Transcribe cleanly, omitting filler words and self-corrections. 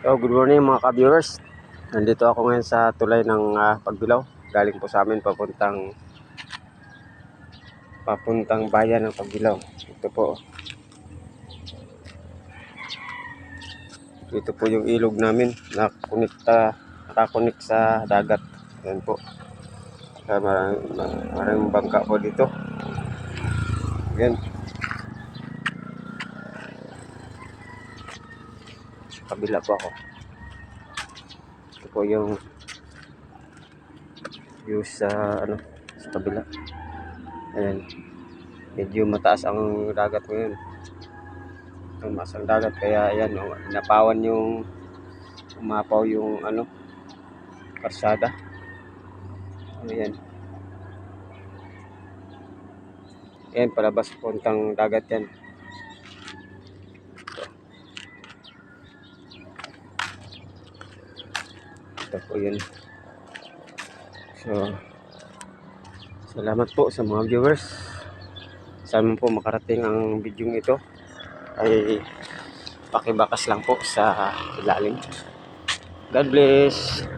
So, good morning mga ka-viewers. Nandito ako ngayon sa tulay ng Pagbilao. Galing po sa amin papuntang bayan ng Pagbilao. Ito po. Ito po yung ilog namin na nakakunik sa dagat. Ayan po. Maraming bangka po dito. Ayan. Sa kabila po ako. Ito po yung view sa kabila. Ayan. Medyo mataas ang dagat ngayon. Tumas ang dagat kaya ayan, napawan yung umapaw yung karsada. Ayan. Ayan, palabas puntang dagat yan. Ito po yun. So, salamat po sa mga viewers. Sana po makarating ang video ito. Ay pakibakas lang po sa ilalim. God bless.